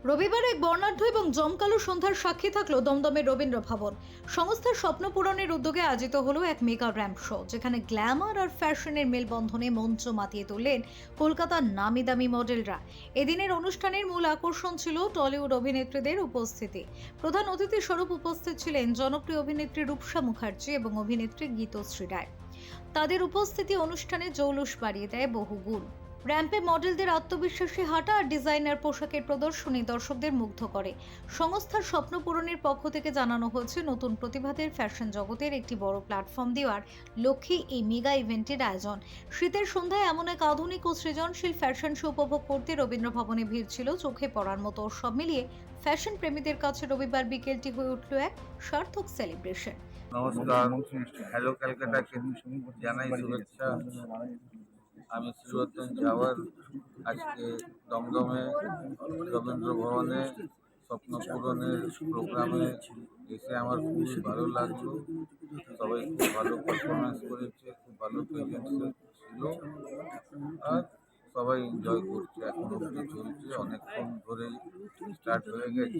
রবিবার এক বর্ণাঢ্য এবং জমকালো সন্ধ্যার সাক্ষী থাকলো দমদমের রবীন্দ্র ভবন। সংস্থার স্বপ্ন পূরণের উদ্যোগে আয়োজিত হলো এক মেগা র্যাম্প শো, যেখানে গ্ল্যামার আর ফ্যাশনের মেলবন্ধনে মঞ্চ মাতিয়ে তুললেন কলকাতার নামি দামি মডেলরা। এদিনের অনুষ্ঠানের মূল আকর্ষণ ছিল টলিউড অভিনেত্রীদের উপস্থিতি। প্রধান অতিথি স্বরূপ উপস্থিত ছিলেন জনপ্রিয় অভিনেত্রী রূপসা মুখার্জি এবং অভিনেত্রী গীতশ্রী রায়। তাদের উপস্থিতি অনুষ্ঠানে জৌলুস বাড়িয়ে দেয় বহুগুণ। র্যাম্পে মডেলদের আত্মবিশ্বাসী হাঁটা আর ডিজাইনার পোশাকের প্রদর্শনী দর্শকদের মুগ্ধ করে। সংস্থার স্বপ্ন পূরণের পক্ষ থেকে জানানো হয়েছে, নতুন প্রতিভাদের ফ্যাশন জগতের একটি বড় প্ল্যাটফর্ম দেওয়ার লক্ষ্যে এই মেগা ইভেন্টের আয়োজন। শীতের সন্ধ্যায় এমন এক আধুনিক ও সৃজনশীল ফ্যাশন শো উপভোগ করতে রবীন্দ্র ভবনে ভিড় ছিল চোখে পড়ার মতো। সব মিলিয়ে ফ্যাশন প্রেমীদের কাছে রবিবার বিকেলটি হয়ে উঠল এক সার্থক সেলিব্রেশন। নমস্কার, হ্যালো ক্যালকাটাকে জানাই শুভেচ্ছা। আমি শ্রীবর্ধন জাওয়ার। আজকে দমদমে রবীন্দ্র ভবনে স্বপ্ন পূরণের প্রোগ্রামে এসে আমার খুব ভালো লাগলো। সবাই খুব ভালো পারফরমেন্স করেছে, খুব ভালো প্রেজেন্স ছিল আর সবাই এনজয় করছে। এখন অবধি চলছে, অনেকক্ষণ ধরেই স্টার্ট হয়ে গেছে।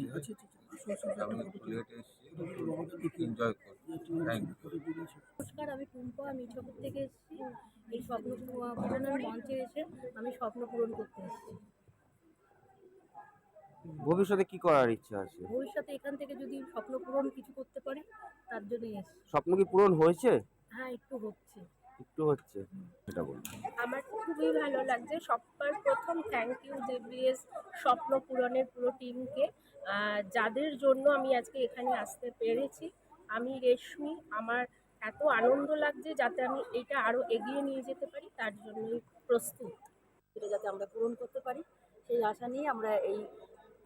আমি একটু লেট এসেছি, এনজয় করছি। Thank you. নমস্কার, আমি টুম্পা। আমি ছোটোর থেকে এসেছি। এই স্বপ্ন পূরণের মঞ্চে এসে আমি স্বপ্ন পূরণ করতে এসেছি। ভবিষ্যতে কি করার ইচ্ছা আছে? ভবিষ্যতে এখান থেকে যদি স্বপ্ন পূরণ কিছু করতে পারি, তার জন্যই এসেছি। স্বপ্ন কি পূরণ হয়েছে? হ্যাঁ, একটু হচ্ছে। একটু হচ্ছে, সেটা বলুন। আমার খুবই ভালো লাগছে। সবার প্রথম থ্যাংক ইউ জেবিএস স্বপ্ন পূরণের পুরো টিমকে, যাদের জন্য আমি আজকে এখানে আসতে পেরেছি। আমি রেশমি, আমার এত আনন্দ লাগছে যাতে আমি এটা আরও এগিয়ে নিয়ে যেতে পারি, তার জন্যই প্রস্তুত। এটা যাতে আমরা পূরণ করতে পারি, সেই আশা নিয়ে আমরা এই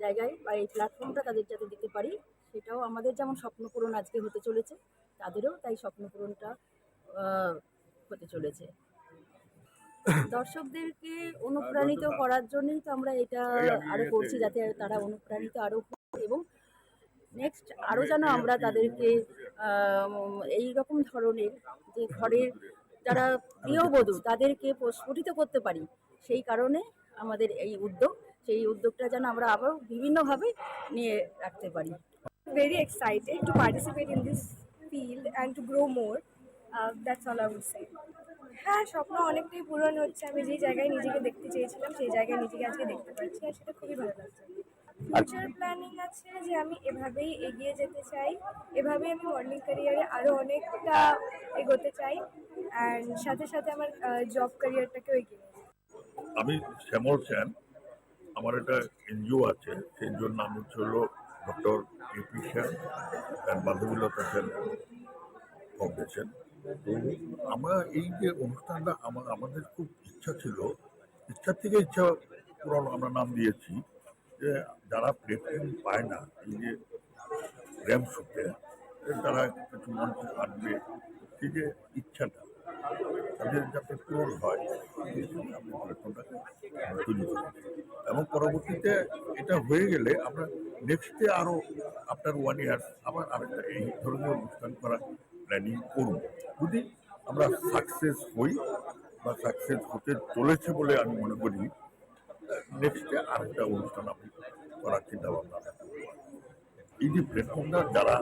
জায়গায় বা এই প্ল্যাটফর্মটা তাদের যাতে দিতে পারি, সেটাও আমাদের যেমন স্বপ্ন পূরণ আজকে হতে চলেছে, তাদেরও তাই স্বপ্ন পূরণটা হতে চলেছে। দর্শকদেরকে অনুপ্রাণিত করার জন্যই তো আমরা এটা আরো করছি, যাতে তারা অনুপ্রাণিত আরো এবং নেক্সট আরো যেন আমরা তাদেরকে এই রকম ধরনের যে ঘরের যারা গৃহবধূ তাদেরকে প্রস্ফুটিত করতে পারি, সেই কারণে আমাদের এই উদ্যোগ। সেই উদ্যোগটা যেন আমরা আবার বিভিন্নভাবে নিয়ে রাখতে পারি। Very excited to participate in this field and to grow more. That's all I would say. হ্যাঁ, স্বপ্ন অনেকটাই পূরণ হচ্ছে। আমি যে জায়গায় নিজেকে দেখতে চেয়েছিলাম সেই জায়গায় নিজেকে আজকে দেখতে পাচ্ছি, আর সেটা খুবই ভালো লাগছে। ফিউচার প্ল্যানিং আছে যে আমি এভাবেই এগিয়ে যেতে চাই, এভাবেই আমি মডেলিং ক্যারিয়ারে আরও অনেকটা এগোতে চাই, অ্যান্ড সাথে সাথে আমার জব ক্যারিয়ারটাকেও এগিয়ে নিতে চাই। আমি শ্যামল সেন। আমার একটা এনজিও আছে, সেই এনজিওর নাম হলো doctor AP Sen and Madhabilata Sen foundation. তো আমরা এই যে অনুষ্ঠানটা আমাদের খুব ইচ্ছার থেকে ইচ্ছা পূরণ আমরা নাম দিয়েছি, যে যারা প্ল্যাটফর্ম পায় না এই যে র্যাম্প শোতে, তারা কিছু মঞ্চে আসবে, সেই যে ইচ্ছাটা তাদের যাতে পূরণ হয়, আমি প্ল্যাটফর্মটাকে তৈরি করি। এবং পরবর্তীতে এটা হয়ে গেলে আমরা নেক্সটে আরও আফটার 1 ইয়ার আবার আরেকটা এই ধরনের অনুষ্ঠান করার প্ল্যানিং করব, যদি আমরা সাকসেস হই বা সাকসেস হতে চলেছে বলে আমি মনে করি। নেক্সটে আরেকটা অনুষ্ঠান আমি করার চিন্তা ভাবনা। এই যে প্ল্যাটফর্মটা যারা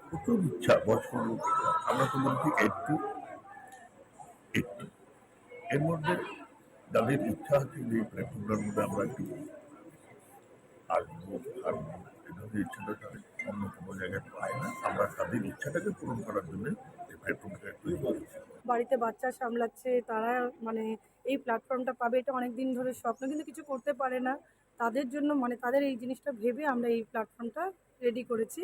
প্রচুর ইচ্ছা, বয়স্ক লোক, আমরা তো বলছি 8 to 80, এর মধ্যে যাদের ইচ্ছা আছে যে প্ল্যাটফর্মটার মধ্যে আমরা একটু আসবো, এভাবে ইচ্ছাটা তাদের অন্য কোনো জায়গায় পায় না, আমরা তাদের ইচ্ছাটাকে পূরণ করার জন্য এই প্ল্যাটফর্মটা তৈরি করেছি। বাড়িতে বাচ্চা সামলাচ্ছে, তারা মানে এই প্ল্যাটফর্মটা পাবে, এটা অনেক দিন ধরে স্বপ্ন, কিন্তু কিছু করতে পারে না। তাদের জন্য মানে তাদের এই জিনিসটা ভেবে আমরা এই প্ল্যাটফর্মটা রেডি করেছি।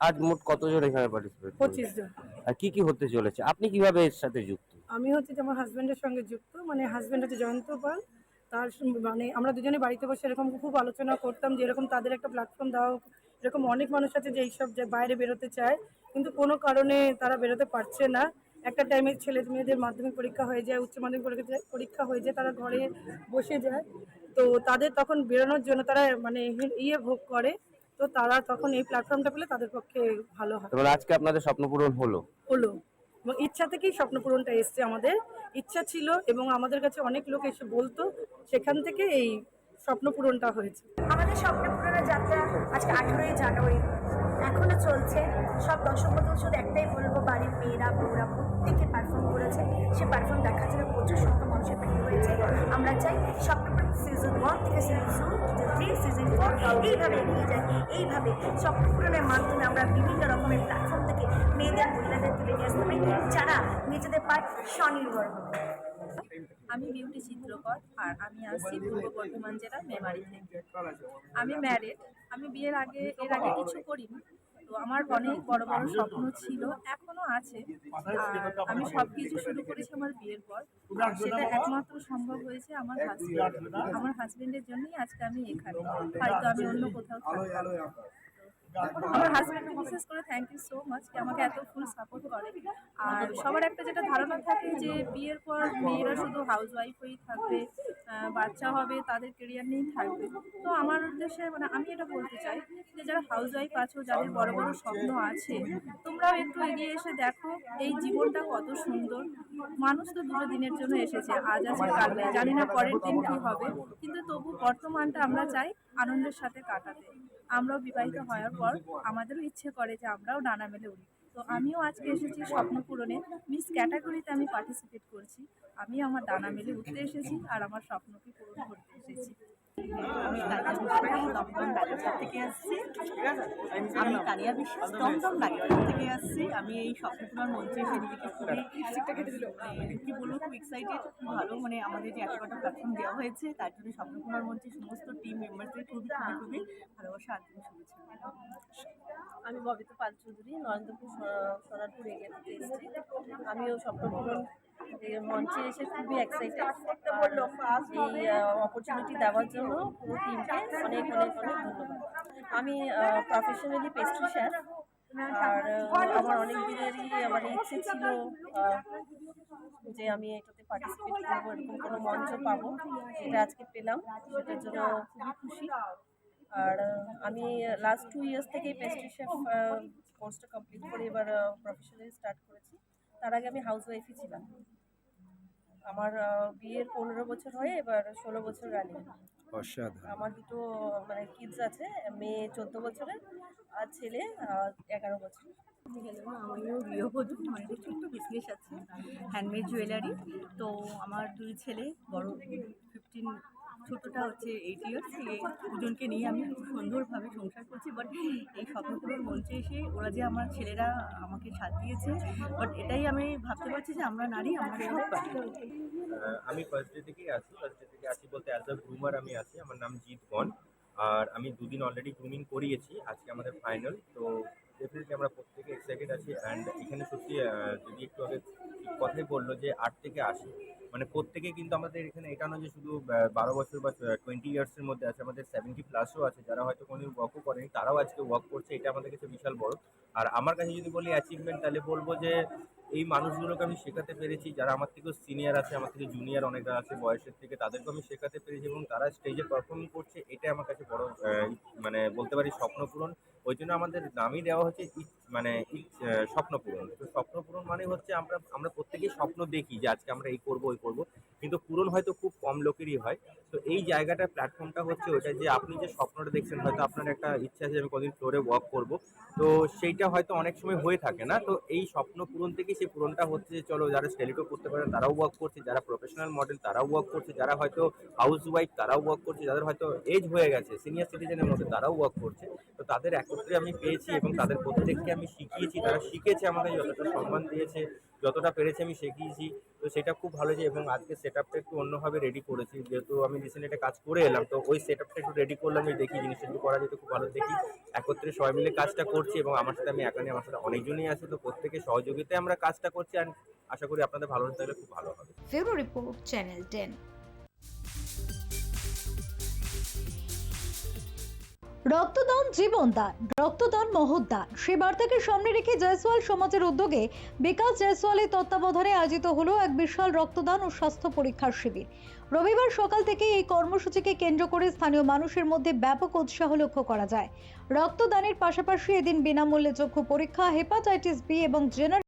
আজ মোট কতজন এখানে পার্টিসিপেট? 25 জন। আর কি কি হতে চলেছে? আপনি কিভাবে এর সাথে যুক্ত? আমি হচ্ছে যে আমার হাজব্যান্ডের সঙ্গে যুক্ত, মানে হাজব্যান্ড হচ্ছে জয়ন্ত পাল। তার মানে আমরা দুজনে বাড়িতে বসে এরকম খুব আলোচনা করতাম যে এরকম তাদের একটা প্ল্যাটফর্ম দেওয়া হোক। এরকম অনেক মানুষ আছে যে এইসব যে বাইরে বেরোতে চায়, কিন্তু কোনো কারণে তারা বেরোতে পারছে না। একটা টাইমে ছেলে মেয়েদের মাধ্যমিক পরীক্ষা হয়ে যায়, উচ্চ মাধ্যমিক পরীক্ষা হয়ে যায়, তারা ঘরে বসে যায়। তো তাদের তখন বেরোনোর জন্য তারা মানে ভোগ করে। তো তারা তখন এই প্ল্যাটফর্মটা পেলে তাদের পক্ষে ভালো হয়। তাহলে আজকে আপনাদের স্বপ্ন পূরণ হলো? এবং ইচ্ছা থেকেই স্বপ্ন পূরণটা এসছে। আমাদের ইচ্ছা ছিল এবং আমাদের কাছে অনেক লোক এসে বলতো, সেখান থেকে এই স্বপ্ন পূরণটা হয়েছে। আমাদের স্বপ্ন পূরণের যাত্রা আজকে 18ই জানুয়ারি এখনো চলছে। সব দর্শক বন্ধু শুধু একটাই বলবো, বাড়ির মেয়েরা বউরা প্রত্যেকে পারফর্ম করেছে। সে পারফর্ম দেখার জন্য প্রচুর সংখ্যা মানুষের ভিড় হয়েছে। আমরা চাই স্বপ্ন পূরণ সিজন 1 থেকে সিজন 2, সিজন 3, সিজন 4 এইভাবে এগিয়ে যায়। এইভাবে স্বপ্ন পূরণের মাধ্যমে আমরা বিভিন্ন রকমের প্ল্যাটফর্ম থেকে মেয়েদের মহিলাদের তুলে নিয়ে আসতে পারি, যারা নিজেদের পায়ে স্বনির্ভর হবে। আমি বিউটি চিত্রকর, আর আমি আসছি পূর্ব বর্ধমান জেলার মেমারি থেকে। আমি ম্যারিড। আমি এর আগে কিছু করিনি। তো আমার অনেক বড় বড় স্বপ্ন ছিল, এখনো আছে। আর আমি সব কিছু শুরু করেছি আমার বিয়ের পর। আর সেটা একমাত্র সম্ভব হয়েছে আমার হাজবেন্ডের জন্যই আজকে আমি এখানে। হয়তো আমি অন্য কোথাও থাকতাম। আমার হাজব্যান্ডকে বিশেষ করে থ্যাংক ইউ সো মাচ, কি আমাকে এত ফুল সাপোর্ট করে। আর সবার একটা যেটা ধারণা থাকে যে বিয়ের পর মেয়েরা শুধু হাউস ওয়াইফ হয়েই থাকবে, বাচ্চা হবে, তাদের কেরিয়ার নিয়েই থাকবে। তো আমার উদ্দেশ্যে আমি এটা বলতে চাই যে যারা হাউস ওয়াইফ আছো, যাদের বড় বড় স্বপ্ন আছে, তোমরাও একটু এগিয়ে এসে দেখো এই জীবনটা কত সুন্দর। মানুষ তো দুটো দিনের জন্য এসেছে, আজ আছে কাল নেই, জানি না পরের দিন কী হবে, কিন্তু তবু বর্তমানটা আমরা চাই আনন্দের সাথে কাটাতে। আমরাও বিবাহিত হওয়ার পর আমাদেরও ইচ্ছে করে যে আমরাও ডানা মেলে উড়ি। তো আমিও আজকে এসেছি স্বপ্ন পূরণে, মিস ক্যাটাগরিতে আমি পার্টিসিপেট করছি। আমি আমার ডানা মেলে উঠতে এসেছি আর আমার স্বপ্নকে পূরণ করতে এসেছি। আমি দমদম বাগেরহাট থেকে আসছি। আমি তানিয়া বিশ্বাস দমদম বাগেরহাট থেকে আসছি। আমি এই স্বপ্নপূরণ মঞ্চে এসে নিজেকে কি বলবো, খুব এক্সাইটেড, খুব ভালো। মানে আমাদের যে এত কটা প্ল্যাটফর্ম দেওয়া হয়েছে, তার জন্য স্বপ্নপূরণ মঞ্চের সমস্ত টিম মেম্বারদের খুবই ভালোবাসা আন্তরিক শুভেচ্ছা। আমি ববিতা পাল চৌধুরী, নরেন্দ্রপুর সোনারপুর এরিয়া থেকে এসেছি। আমিও স্বপ্নপূরণ মঞ্চে এসে খুবই এক্সাইটেড। এই অপরচুনিটি দেওয়ার জন্য পুরো টিমকে অনেক অনেক অনেক ধন্যবাদ। আমি প্রফেশনালি পেস্ট্রি শেফ, আর আমার অনেক দিনেরই মানে ইচ্ছে ছিল যে আমি এটাতে পার্টিসিপেট করবো, এরকম কোনো মঞ্চ পাবো, যেটা আজকে পেলাম, সেটার জন্য খুবই খুশি। আর আমি লাস্ট 2 ইয়ার্স থেকেই পেস্ট্রি শেফ কোর্সটা কমপ্লিট করে এবার প্রফেশনালি স্টার্ট করেছি। তার আগে আমি হাউস ওয়াইফই ছিলাম। আমার বিয়ের 15 বছর হয়ে এবার 16 বছর রানিং। আমার দুটো মানে কিডস আছে, মেয়ে 14 বছরের আর ছেলে 11 বছরের। আমারও গৃহবধূ, আমার একটা ছোট্ট বিজনেস আছে, হ্যান্ডমেড জুয়েলারি। তো আমার 2 ছেলে, বড় 15, ছোটোটা হচ্ছে 8 ইয়ার্স। এই দুজনকে নিয়ে আমি খুব সুন্দরভাবে সংসার করছি। বাট এই স্বপ্নপূরণ মঞ্চে এসে ওরা যে আমার ছেলেরা আমাকে সাথ দিয়েছে, বাট এটাই আমি ভাবতে পারছি যে আমরা নারী, আমরা সব পারি। আমি ফার্স্ট ডে থেকেই আছি বলতে অ্যাজ আ গ্রুমার আমি আছি। আমার নাম জিৎগণ, আর আমি 2 দিন অলরেডি গ্রুমিং করিয়েছি। আজকে আমাদের ফাইনাল। তো ডেফিনেটলি আমরা প্রত্যেকে এক্সাইটেড আছি। অ্যান্ড এখানে সত্যি যদি একটু আগে কথাই বললো যে 8 থেকে 80 মানে প্রত্যেকে কিন্তু আমাদের এখানে এটা নয় যে শুধু 12 বছর বা 20 ইয়ার্সের মধ্যে আছে, আমাদের 70+ আছে যারা হয়তো কোনোদিন ওয়ার্কও করেনি, তারাও আজকে ওয়ার্ক করছে। এটা আমাদের কাছে বিশাল বড়। আর আমার কাছে যদি বলি অ্যাচিভমেন্ট, তাহলে বলবো যে এই মানুষগুলোকে আমি শেখাতে পেরেছি, যারা আমার থেকেও সিনিয়র আছে, আমার থেকে জুনিয়র অনেকটা আছে বয়সের থেকে, তাদেরকে আমি শেখাতে পেরেছি এবং তারা স্টেজে পারফর্ম করছে। এটা আমার কাছে বড় মানে বলতে পারি স্বপ্ন পূরণ। ওই জন্য আমাদের নামই দেওয়া হচ্ছে স্বপ্ন পূরণ। তো স্বপ্ন পূরণ মানে হচ্ছে আমরা প্রত্যেকেই স্বপ্ন দেখি যে আজকে আমরা এই করবো ওই করবো, কিন্তু পূরণ হয়তো খুব কম লোকেরই হয়। তো এই জায়গাটা প্ল্যাটফর্মটা হচ্ছে ওইটা যে আপনি যে স্বপ্নটা দেখছেন, হয়তো আপনার একটা ইচ্ছা আছে যে আমি কদিন ফ্লোরে ওয়ার্ক করবো, তো সেইটা হয়তো অনেক সময় হয়ে থাকে না। তো এই স্বপ্ন পূরণ থেকে সেই পূরণটা হচ্ছে যে চলো যারা স্টেলিটো করতে পারে তারাও ওয়ার্ক করছে, যারা প্রফেশনাল মডেল তারাও ওয়ার্ক করছে, যারা হয়তো হাউস ওয়াইফ তারাও ওয়ার্ক করছে, যাদের হয়তো এজ হয়ে গেছে সিনিয়র সিটিজেনের মধ্যে তারাও ওয়ার্ক করছে। তো তাদের একত্রে আমি পেয়েছি এবং তাদের প্রত্যেককে আমি শিখিয়েছি, তারা শিখেছে, আমাকে যতটা সম্মান দিয়েছে, যতটা পেরেছি আমি শিখিয়েছি। তো সেটা খুব ভালো যে, এবং আজকে সেট আপটা একটু অন্যভাবে রেডি করেছি, যেহেতু আমি রিসেন্ট একটা কাজ করে এলাম, তো ওই সেট আপটা একটু রেডি করলাম, আমি দেখি জিনিসটা একটু করা যেতে খুব ভালো দেখি। একত্রে সবাই মিলে কাজটা করছি এবং আমার সাথে আমি একা নেই, আমার সাথে অনেকজনই আছে। তো প্রত্যেকে সহযোগিতায় আমরা কাজটা করছি, আর আশা করি আপনাদের ভালো হতে হলে খুব ভালো হবে। Bureau report, channel 10। রক্তদান জীবনদান, রক্তদান মহৎদান। সে বার্তাকে সামনে রেখে জয়সওয়াল সমাজের উদ্যোগে বিকাশ জয়সওয়ালের তত্ত্বাবধানে আয়োজিত হলো এক বিশাল রক্তদান ও স্বাস্থ্য পরীক্ষার শিবির। রবিবার সকাল থেকে এই কর্মসূচিকে কেন্দ্র করে স্থানীয় মানুষের মধ্যে ব্যাপক উৎসাহ লক্ষ্য করা যায়। রক্তদানের পাশাপাশি এদিন বিনামূল্যে চক্ষু পরীক্ষা, হেপাটাইটিস বি এবং জেনারেল